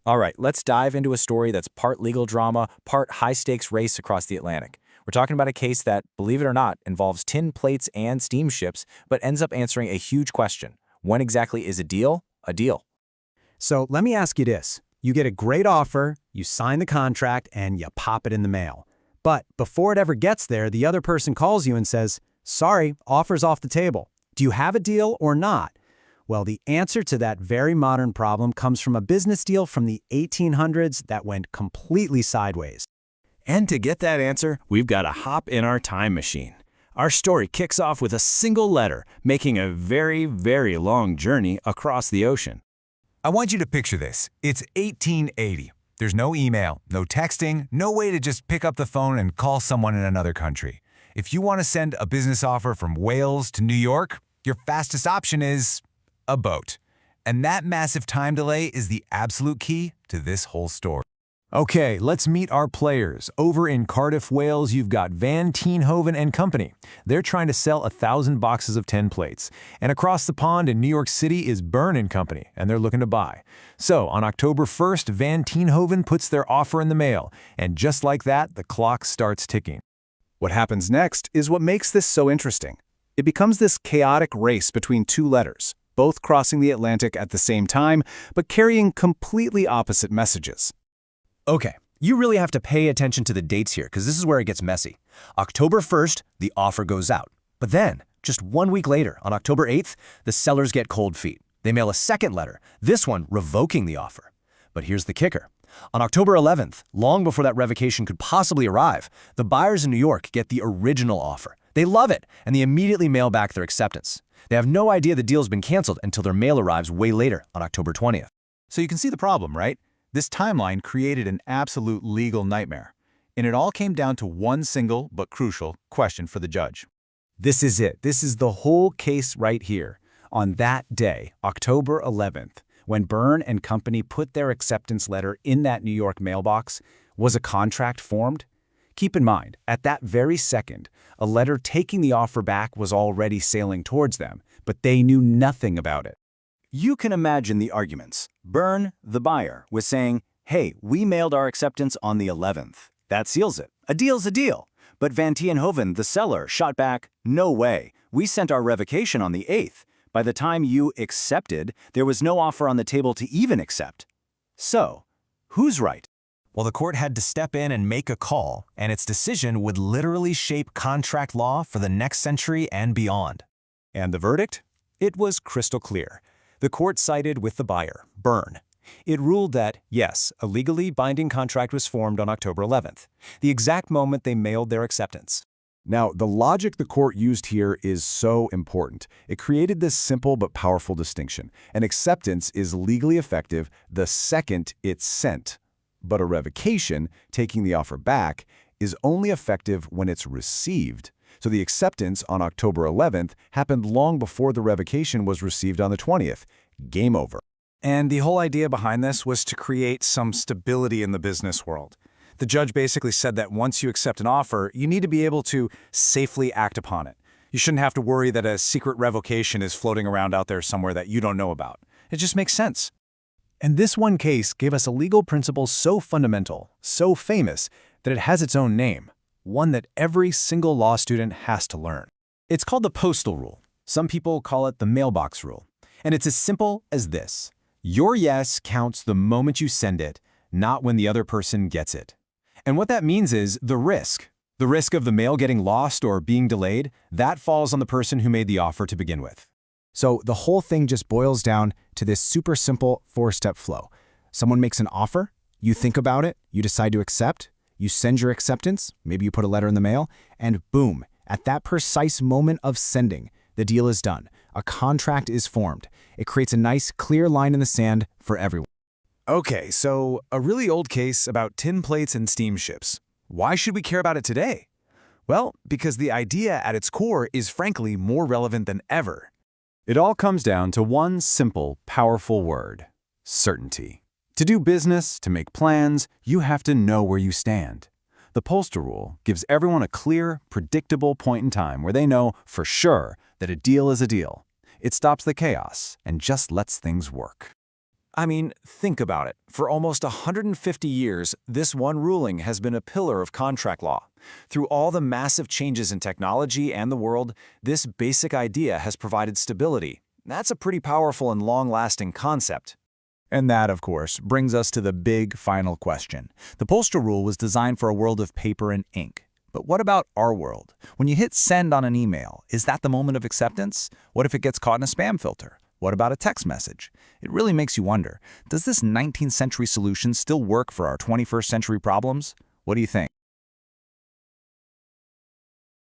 All right, let's dive into a story that's part legal drama, part high-stakes race across the Atlantic. We're talking about a case that, believe it or not, involves tin plates and steamships, but ends up answering a huge question. When exactly is a deal a deal? So let me ask you this. You get a great offer, you sign the contract, and you pop it in the mail. But before it ever gets there, the other person calls you and says, "Sorry, offer's off the table. Do you have a deal or not?" Well, the answer to that very modern problem comes from a business deal from the 1800s that went completely sideways. And to get that answer, we've got to hop in our time machine. Our story kicks off with a single letter, making a very, very long journey across the ocean. I want you to picture this. It's 1880. There's no email, no texting, no way to just pick up the phone and call someone in another country. If you want to send a business offer from Wales to New York, your fastest option is a boat. And that massive time delay is the absolute key to this whole story. Okay, let's meet our players. Over in Cardiff, Wales, you've got Van Tienhoven and Company. They're trying to sell 1,000 boxes of 10 plates. And across the pond in New York City is Bert and Company, and they're looking to buy. So on October 1st, Van Tienhoven puts their offer in the mail, and just like that, the clock starts ticking. What happens next is what makes this so interesting. It becomes this chaotic race between two letters, both crossing the Atlantic at the same time, but carrying completely opposite messages. Okay, you really have to pay attention to the dates here because this is where it gets messy. October 1st, the offer goes out. But then, just 1 week later, on October 8th, the sellers get cold feet. They mail a second letter, this one revoking the offer. But here's the kicker. On October 11th, long before that revocation could possibly arrive, the buyers in New York get the original offer. They love it, and they immediately mail back their acceptance. They have no idea the deal's been canceled until their mail arrives way later, on October 20th. So you can see the problem, right? This timeline created an absolute legal nightmare, and it all came down to one single but crucial question for the judge. This is it. This is the whole case right here. On that day, October 11th, when Bert and Company put their acceptance letter in that New York mailbox, was a contract formed? Keep in mind, at that very second, a letter taking the offer back was already sailing towards them, but they knew nothing about it. You can imagine the arguments. Bert, the buyer, was saying, "Hey, we mailed our acceptance on the 11th. That seals it. A deal's a deal." But Van Tienhoven, the seller, shot back, "No way. We sent our revocation on the 8th. By the time you accepted, there was no offer on the table to even accept." So, who's right? Well, the court had to step in and make a call, and its decision would literally shape contract law for the next century and beyond. And the verdict? It was crystal clear. The court sided with the buyer, Bert. It ruled that, yes, a legally binding contract was formed on October 11th, the exact moment they mailed their acceptance. Now, the logic the court used here is so important. It created this simple but powerful distinction. An acceptance is legally effective the second it's sent, but a revocation, taking the offer back, is only effective when it's received. So the acceptance on October 11th happened long before the revocation was received on the 20th. Game over. And the whole idea behind this was to create some stability in the business world. The judge basically said that once you accept an offer, you need to be able to safely act upon it. You shouldn't have to worry that a secret revocation is floating around out there somewhere that you don't know about. It just makes sense. And this one case gave us a legal principle so fundamental, so famous, that it has its own name, one that every single law student has to learn. It's called the postal rule. Some people call it the mailbox rule. And it's as simple as this. Your yes counts the moment you send it, not when the other person gets it. And what that means is the risk of the mail getting lost or being delayed, that falls on the person who made the offer to begin with. So the whole thing just boils down to this super simple 4-step flow. Someone makes an offer, you think about it, you decide to accept, you send your acceptance, maybe you put a letter in the mail, and boom, at that precise moment of sending, the deal is done. A contract is formed. It creates a nice, clear line in the sand for everyone. Okay, so a really old case about tin plates and steamships. Why should we care about it today? Well, because the idea at its core is frankly more relevant than ever. It all comes down to one simple, powerful word: certainty. To do business, to make plans, you have to know where you stand. The postal rule gives everyone a clear, predictable point in time where they know for sure that a deal is a deal. It stops the chaos and just lets things work. I mean, think about it. For almost 150 years, this one ruling has been a pillar of contract law. Through all the massive changes in technology and the world, this basic idea has provided stability. That's a pretty powerful and long-lasting concept. And that, of course, brings us to the big final question. The postal rule was designed for a world of paper and ink. But what about our world? When you hit send on an email, is that the moment of acceptance? What if it gets caught in a spam filter? What about a text message? It really makes you wonder, does this 19th century solution still work for our 21st century problems? What do you think?